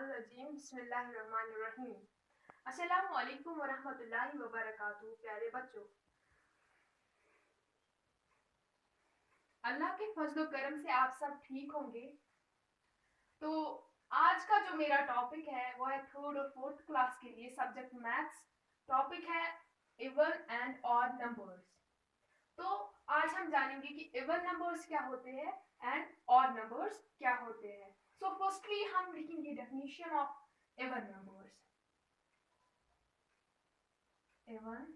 मिनश्शैतानिर्रजीम बिस्मिल्लाहिर्रहमानिर्रहीम। अस्सलामु अलैकुम वरहमतुल्लाहि वबरकातुहू। प्यारे बच्चों, अल्लाह के फजल करम से आप सब ठीक होंगे। तो आज का जो मेरा टॉपिक है वो है थर्ड और फोर्थ क्लास के लिए सब्जेक्ट मैथ्स। टॉपिक है इवन एंड ऑड नंबर्स। तो आज हम जानेंगे कि इवन नंबर्स क्या होते हैं एंड ऑड नंबर्स क्या होते हैं। सो फर्स्टली हम लिखेंगे definition of even numbers. Even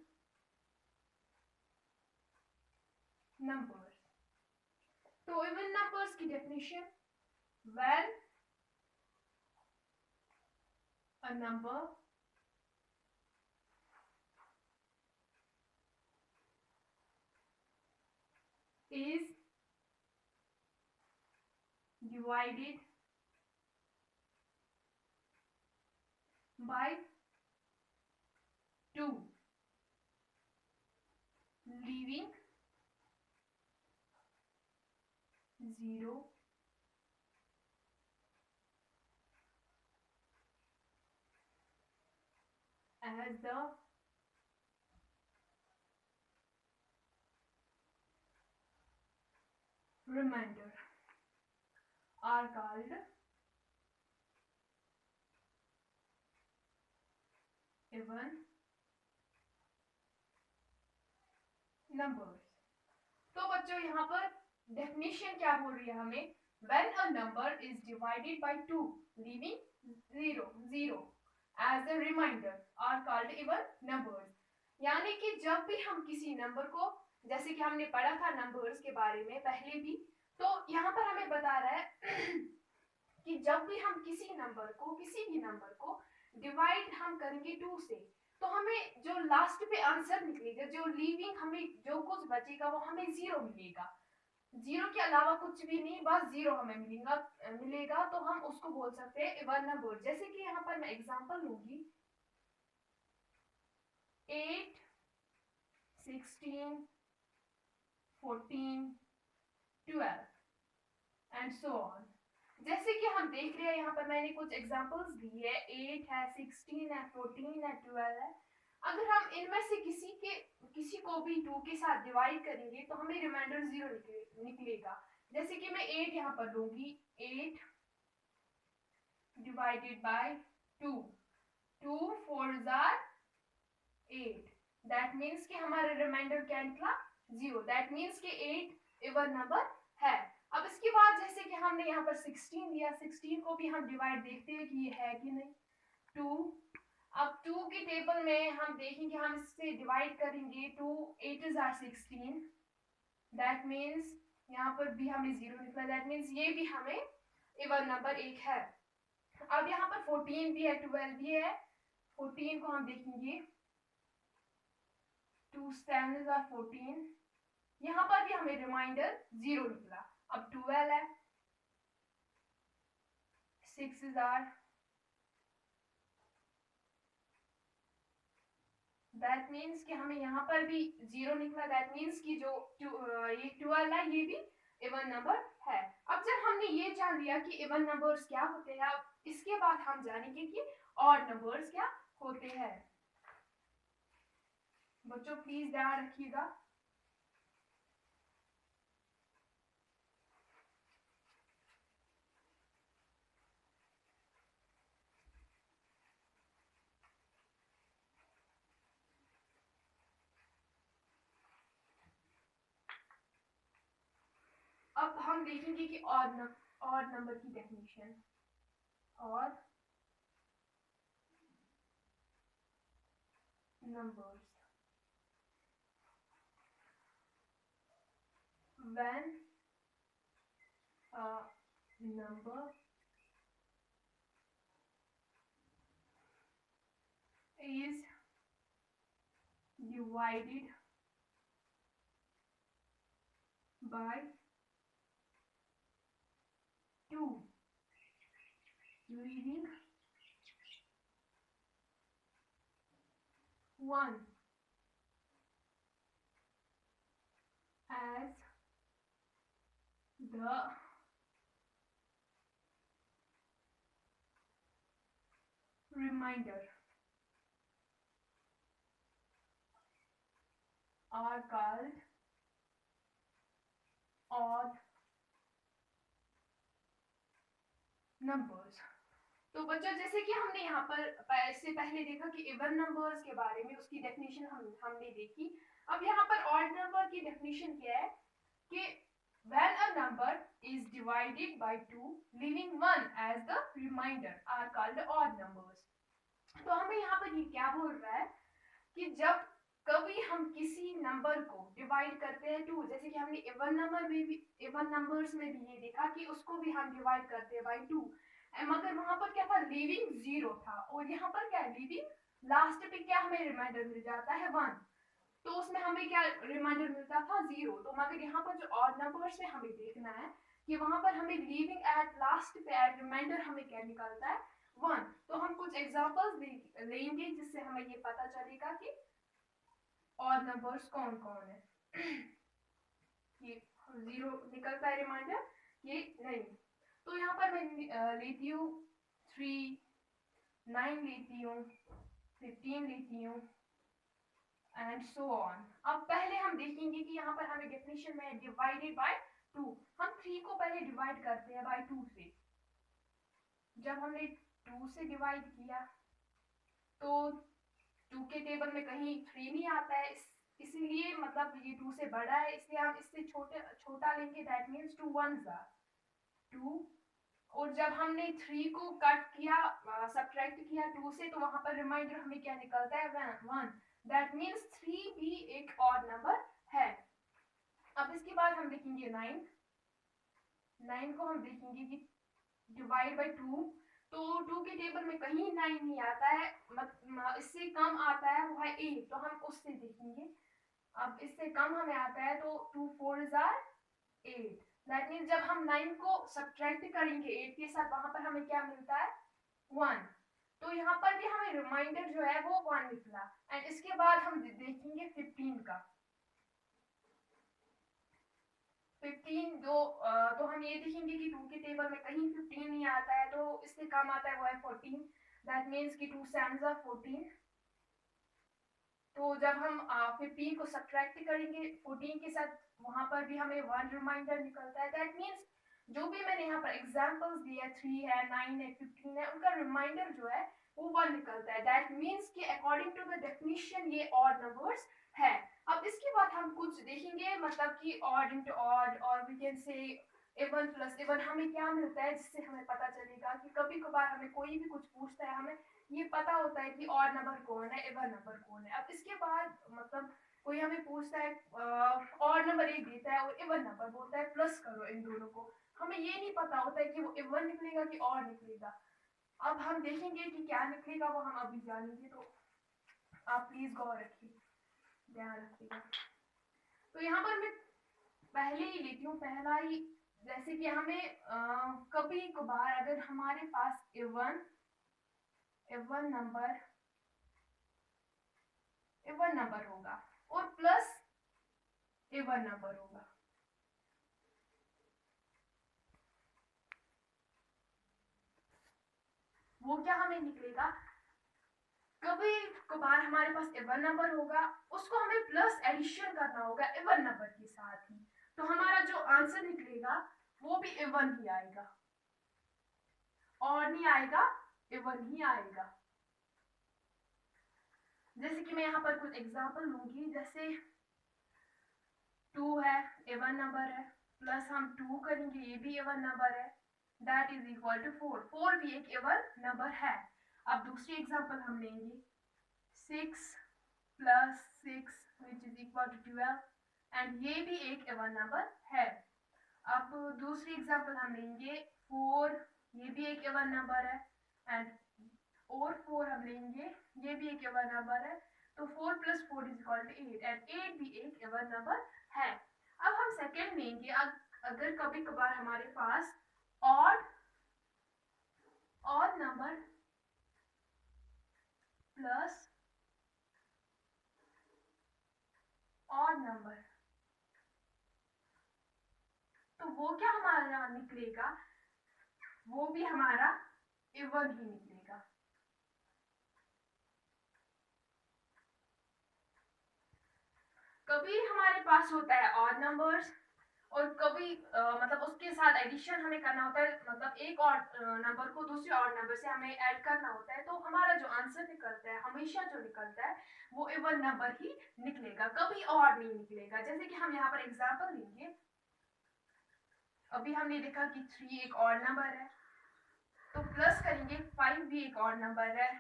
numbers, तो इवन नंबर्स की definition, when a number is divided by 2, leaving 0 as the remainder are called even numbers। तो बच्चों यहाँ पर डेफिनेशन क्या बोल रही है हमें, when a number is divided by 2 leaving 0 as a remainder are called even numbers। यानी कि जब भी हम किसी नंबर को, जैसे कि हमने पढ़ा था नंबर्स के बारे में पहले भी, तो यहाँ पर हमें बता रहा है कि जब भी हम किसी भी नंबर को डिवाइड हम करेंगे 2 से, तो हमें जो लास्ट पे आंसर निकलेगा, जो लीविंग हमें जो कुछ बचेगा वो हमें 0 मिलेगा। 0 के अलावा कुछ भी नहीं, बस 0 हमें मिलेगा। तो हम उसको बोल सकते हैं इवन नंबर। जैसे कि यहाँ पर मैं एग्जांपल लूंगी 8, 16, 14, 12 एंड सो ऑन। जैसे कि हम देख रहे हैं यहाँ पर मैंने कुछ एग्जांपल्स दी है, 8 है, 16 है, 14 है, 12 है। अगर हम इनमें से किसी को भी 2 के साथ डिवाइड करेंगे तो हमें रिमाइंडर 0 निकलेगा। जैसे कि मैं 8 यहाँ पर लूंगी, 8 divided by 2, 2 4s are 8, that means कि हमारा रिमाइंडर क्या निकला, 0। दैट मीन्स कि 8 इवन नंबर है। अब इसके बाद जैसे कि हमने यहाँ पर 16 दिया, 16 को भी हम डिवाइड देखते हैं कि ये है कि नहीं, 2। अब 2 की टेबल में हम देखेंगे, हम इससे डिवाइड करेंगे 2 8s are 16, दैट मीन्स यहाँ पर भी हमें 0 निकला। दैट मीन्स ये भी हमें इवन नंबर एक है। अब यहाँ पर 14 भी है, 12 भी है। 14 को हम देखेंगे, 2 7s are 14, यहाँ पर भी हमें रिमाइंडर 0 निकला। अब 12 है, 6s are, दैट मीन्स कि हमें यहाँ पर भी 0 निकला। दैट मीन्स कि जो ये 12 है ये भी इवन नंबर है। अब जब हमने ये जान लिया कि इवन नंबर्स क्या होते हैं, अब इसके बाद हम जानेंगे कि ऑड नंबर्स क्या होते हैं। बच्चों प्लीज ध्यान रखिएगा। अब हम देखेंगे कि ऑड नंबर की definition. Odd numbers, when a number is divided by 2 leaving 1 as the remainder are called odd numbers. तो बच्चों जैसे कि हमने यहाँ पर इससे पहले देखा कि इवन नंबर्स के बारे में उसकी डेफिनेशन हमने देखी. अब यहाँ पर ऑड नंबर की डेफिनेशन क्या है कि when a number is divided by 2 leaving 1 as the remainder are called odd numbers. तो हमें यहाँ पर ये क्या बोल रहा है कि जब कभी हम किसी नंबर को डिवाइड करते हैं 2, जैसे कि हमने इवन नंबर्स में भी ये देखा कि उसको भी हम डिवाइड करते हैं बाय 2, मगर वहां पर क्या था, लीविंग 0 था, और यहाँ पर क्या है, लीविंग लास्ट पे क्या हमें रिमाइंडर मिल जाता है 1, तो उसमें हमें क्या रिमाइंडर मिलता था 0. तो मगर यहाँ पर जो ऑड नंबर्स में हमें देखना है कि वहां पर हमें लीविंग एट लास्ट पे एट रिमाइंडर हमें क्या निकलता है 1. तो हम कुछ एग्जांपल्स लेंगे जिससे हमें ये पता चलेगा कि ऑड नंबर्स कौन कौन है. ये 0 निकलता है रिमाइंडर, ये नहीं. तो यहाँ पर मैं लेती हूँ 3, 9 लेती हूँ, 15 लेती हूँ एंड सो ऑन. अब पहले हम देखेंगे कि यहाँ पर हमें डेफिनेशन में डिवाइडेड बाय 2, हम 3 को पहले डिवाइड करते हैं बाय 2 से. जब हमने 2 से डिवाइड किया तो 2 के टेबल में कहीं 3 नहीं आता है, इसीलिए मतलब ये 2 से बड़ा है, इसलिए हम इससे छोटा लेंगे. That means 2 1s are 2. और जब हमने 3 को कट किया, सब्ट्रैक्ट किया 2 से, तो वहां पर रिमाइंडर हमें क्या निकलता है 1. दैट मीन्स 3 भी एक ऑड नंबर है. अब इसके बाद हम देखेंगे 9 को हम देखेंगे कि डिवाइड बाय 2, तो 2 के टेबल में कहीं 9 नहीं आता है, इससे कम आता है वो है 8, तो हम उससे देखेंगे. अब इससे कम हमें आता है तो 2 4s आर 8. दैट मीन्स जब हम 9 को सब्ट्रैक्ट करेंगे 8 के साथ, वहां पर हमें क्या मिलता है 1. तो यहाँ पर भी हमें रिमाइंडर जो है वो 1 निकला. एंड इसके बाद हम देखेंगे 15 का. 15 तो हम ये देखेंगे कि 2 के टेबल में कहीं 15 नहीं आता है, तो इससे कम आता है वो है 14. दैट मीन्स कि 2 7s आर 14. तो जब हम 15 को सब्ट्रैक्ट करेंगे 14 के साथ, वहां पर भी हमें 1 रिमाइंडर निकलता है. दैट मीन्स जो भी मैंने यहाँ पर एग्जांपल्स दिए हैं, 3 है, 9 है, 15 है, उनका रिमाइंडर जो है वो 1 निकलता है. दैट मीन्स कि अकॉर्डिंग टू द डेफिनेशन ये ऑड नंबर्स है. अब इसके बाद हम कुछ देखेंगे, मतलब कि ऑड इनटू ऑड, और we can say even plus even, हमें क्या मिलता है जिससे हमें पता चलेगा कि कभी कभार हमें कोई भी कुछ पूछता है, हमें ये पता होता है कि ऑड नंबर कौन है, इवन नंबर कौन है. अब इसके बाद मतलब कोई हमें पूछता है ऑड नंबर 1 देता है और इवन नंबर बोलता है प्लस करो इन दोनों को, हमें ये नहीं पता होता है कि वो इवन निकलेगा कि ऑड निकलेगा. अब हम देखेंगे कि क्या निकलेगा, वो हम अभी जानेंगे. तो आप प्लीज गौर रखिए, ध्यान रखिएगा. तो यहाँ पर मैं पहले ही लेती हूँ, पहला ही, जैसे कि हमें कभी कभार अगर हमारे पास इवन नंबर होगा और प्लस इवन नंबर होगा, वो क्या हमें निकलेगा, कभी कभार हमारे पास इवन नंबर होगा, उसको हमें प्लस एडिशन करना होगा इवन नंबर के साथ ही, तो हमारा जो आंसर निकलेगा वो भी इवन ही आएगा, और नहीं आएगा, इवन ही आएगा. जैसे कि मैं यहाँ पर कुछ एग्जांपल लूंगी, जैसे 2 है, इवन नंबर है, प्लस हम 2 करेंगे, ये भी इवन नंबर है, दैट इज इक्वल टू 4. 4 भी एक इवन नंबर है. अब दूसरी एग्जांपल हम लेंगे 6 plus 6 which is equal to 12, and ये भी एक इवन नंबर है. अब दूसरी एग्जांपल हम लेंगे 4, ये भी एक इवन नंबर है, एंड और 4 हम लेंगे, ये भी एक इवन नंबर है. तो 4 plus 4 is equal to 8, and 8 भी एक इवन नंबर है. अब हम सेकंड लेंगे, अगर कभी कभार हमारे पास odd number plus odd number, तो वो क्या हमारा यहाँ निकलेगा, वो भी हमारा इवन ही निकलेगा. कभी हमारे पास होता है ऑड नंबर्स और कभी मतलब उसके साथ एडिशन हमें करना होता है, मतलब एक और नंबर को दूसरे और नंबर से हमें ऐड करना होता है, तो हमारा जो आंसर निकलता है हमेशा जो निकलता है वो इवन नंबर ही निकलेगा, कभी और नहीं निकलेगा। जैसे कि हम यहाँ पर एग्जांपल लेंगे, अभी हमने देखा कि 3 एक और नंबर है, तो प्लस करेंगे 5 भी एक और नंबर है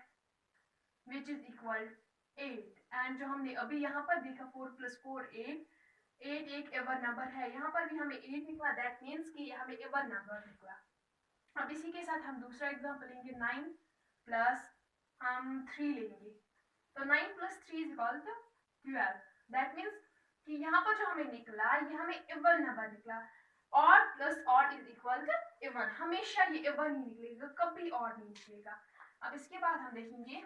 विच इज इक्वल 8। एंड जो हमने अभी यहाँ पर देखा 4 + 4 8, 8 एक एवन नंबर है, यहाँ पर भी हमें 8 निकला, दैट मीन्स कि हमें एवन नंबर निकला। अब इसी के साथ हम दूसरा एग्जांपल लेंगे, 9 प्लस हम 3 लेंगे, तो 9 + 3 is equal to 12। That means कि यहाँ पर जो हमें निकला ये हमें एवन नंबर निकला। Odd plus odd is equal to even, हमेशा ये एवन ही निकलेगा, कभी ऑड नहीं निकलेगा। अब इसके बाद हम देखेंगे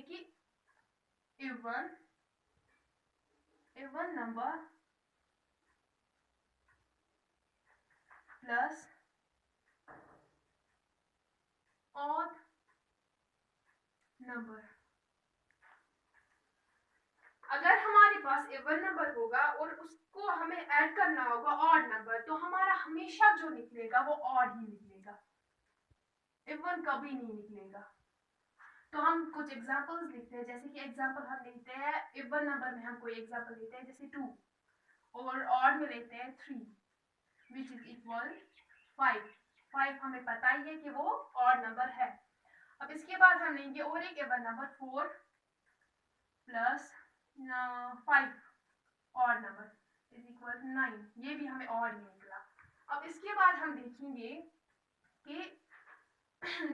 कि even number plus odd number, अगर हमारे पास इवन नंबर होगा और उसको हमें ऐड करना होगा ऑड नंबर, तो हमारा हमेशा जो निकलेगा वो ऑड ही निकलेगा, इवन कभी नहीं निकलेगा। तो हम कुछ एग्जांपल्स लिखते हैं, जैसे कि एग्जांपल हम लेते हैं इवन नंबर में, हम कोई एग्जांपल लेते हैं जैसे 2, और ऑड में लेते हैं 3 विच इज इक्वल 5। 5 हमें पता ही है कि वो ऑड नंबर है। अब इसके बाद हम लेंगे और एक even number 4 plus 5 odd number is equal 9, ये भी हमें ऑड ही निकला। अब इसके बाद हम देखेंगे कि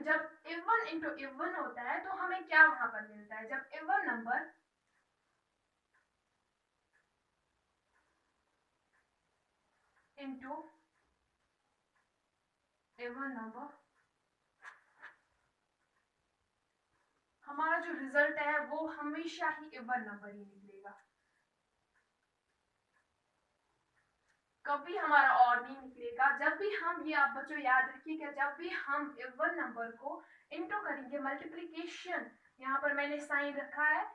जब इवन इंटू इवन होता है तो हमें क्या वहां पर मिलता है, जब even number into even number, हमारा जो रिजल्ट है वो हमेशा ही इवन नंबर ही निकलेगा, कभी हमारा और नहीं निकलेगा। जब भी हम, ये आप बच्चों याद रखिएगा, जब भी हम इवन नंबर को इंटू करेंगे, मल्टीप्लिकेशन यहाँ पर मैंने साइन रखा है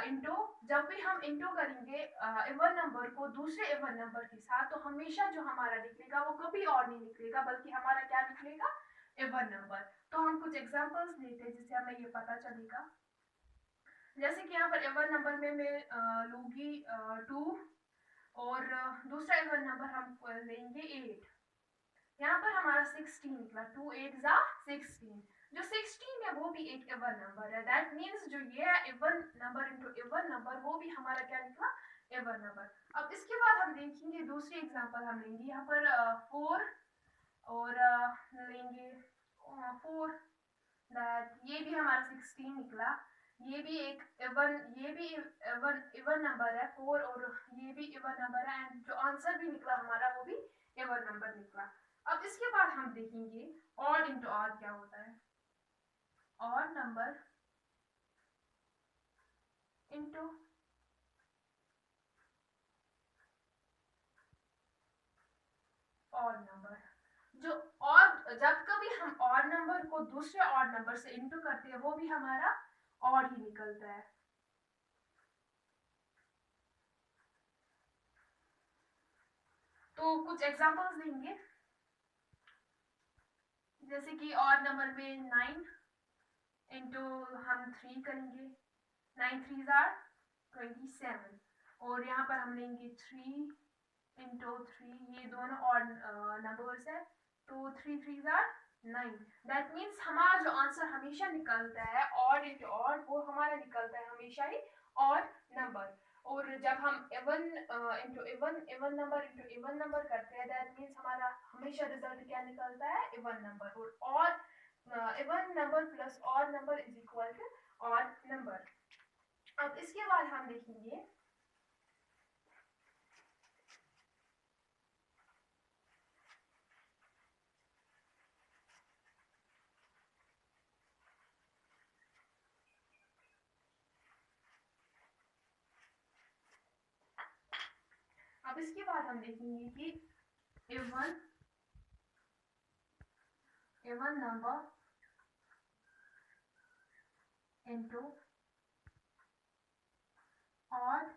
इंटू, जब भी हम इंटू करेंगे इवन नंबर को दूसरे इवन नंबर के साथ, तो हमेशा जो हमारा निकलेगा वो कभी और नहीं निकलेगा, बल्कि हमारा क्या निकलेगा, इवन नंबर। तो हम कुछ एग्जांपल्स लेते हैं जिससे हमें ये पता चलेगा। जैसे कि यहाँ पर इवन नंबर में मैं लूंगी 2 और दूसरा इवन नंबर हम लेंगे 8। यहाँ पर हमारा 16 निकला, 2 8 जा 16, जो 16 है वो भी एक इवन नंबर है, दैट मीन्स जो ये है even number into even number, वो भी हमारा क्या निकला, इवन नंबर। अब इसके बाद हम देखेंगे दूसरी एग्जांपल हम लेंगे यहाँ पर 4 और लेंगे 4, दैट ये भी हमारा 16 निकला, ये भी एक इवन, ये भी इवन नंबर है 4 और ये भी इवन नंबर है, एंड जो आंसर भी निकला हमारा वो भी इवन नंबर निकला। अब इसके बाद हम देखेंगे ऑड इंटू ऑड क्या होता है, odd number into odd number, जो ऑड, जब कभी हम ऑड नंबर को दूसरे ऑड नंबर से इंटू करते हैं वो भी हमारा ऑड ही निकलता है। तो कुछ एग्जांपल्स देंगे, जैसे कि ऑड नंबर में 9 इंटू हम 3 करेंगे, 9 3 आर 27, और यहाँ पर हम लेंगे 3 इंटू 3, ये दोनों ऑड नंबर्स है, तो 3 3 आर 9, दैट मीन्स हमारा जो आंसर हमेशा निकलता है ऑड इंटू ऑड, वो हमारा निकलता है हमेशा ही ऑड नंबर। और जब हम even into even, even number into even number करते हैं, दैट मीन्स हमारा हमेशा रिजल्ट क्या निकलता है, इवन नंबर। और even number plus odd number is equal to odd number. अब इसके बाद हम देखेंगे अब इसके बाद हम देखेंगे कि even number into odd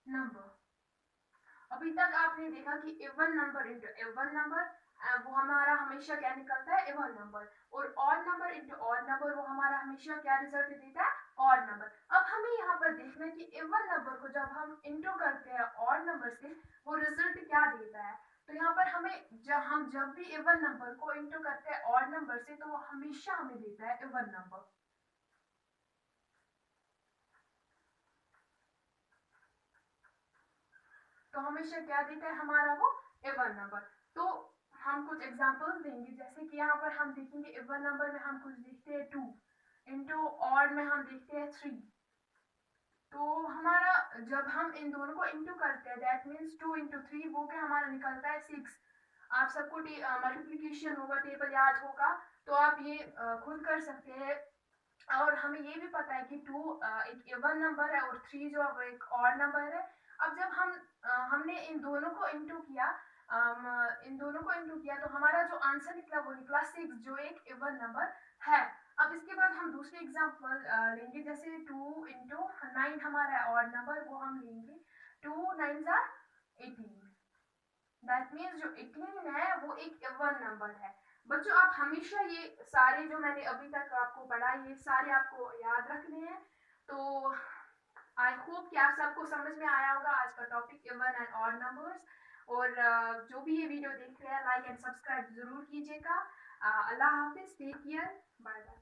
number। अभी तक आपने देखा कि even number into even number वो हमारा हमेशा क्या निकलता है, इवन नंबर, और odd number into odd number वो हमारा हमेशा क्या रिजल्ट देता है, ऑड नंबर। अब हमें यहाँ पर देखना है कि इवन नंबर को जब हम इंटू करते हैं ऑड नंबर से वो रिजल्ट क्या देता है। तो यहाँ पर हमें जब भी इवन नंबर को इंटू करते हैं ऑड नंबर से तो वो हमेशा हमें देता है इवन नंबर। तो हमेशा क्या देता है हमारा वो इवन नंबर। तो हम कुछ एग्जांपल्स देंगे, जैसे कि यहाँ पर हम देखेंगे इवन नंबर में हम कुछ देखते हैं 2 इंटू ऑड में हम देखते हैं 3। तो हमारा जब हम इन दोनों को इंटू करते हैं दैट मीन्स 2 इंटू 3 वो क्या हमारा निकलता है 6। आप सबको मल्टीप्लिकेशन होगा, टेबल याद होगा, तो आप ये खुद कर सकते हैं। और हमें ये भी पता है कि 2 एक इवन नंबर है और 3 जो है वो एक ऑड नंबर है। अब जब हमने इन दोनों को इंटू किया तो हमारा जो आंसर निकला वो निकला 6 जो एक इवन नंबर है। अब इसके बाद हम दूसरे एग्जांपल लेंगे, जैसे 2 इंटू 9 हमारा ऑड नंबर, वो हम लेंगे 2 9 18। दैट मीन्स जो 18 है वो एक इवन नंबर है। बच्चों आप हमेशा ये सारे जो मैंने अभी तक आपको पढ़ा ये सारे आपको याद रखने हैं। तो आई होप कि आप सबको समझ में आया होगा आज का topic even and odd numbers. और जो भी ये वीडियो देख रहे हैं लाइक एंड सब्सक्राइब जरूर कीजिएगा। अल्लाह हाफिज, टेक केयर, बाय बाय।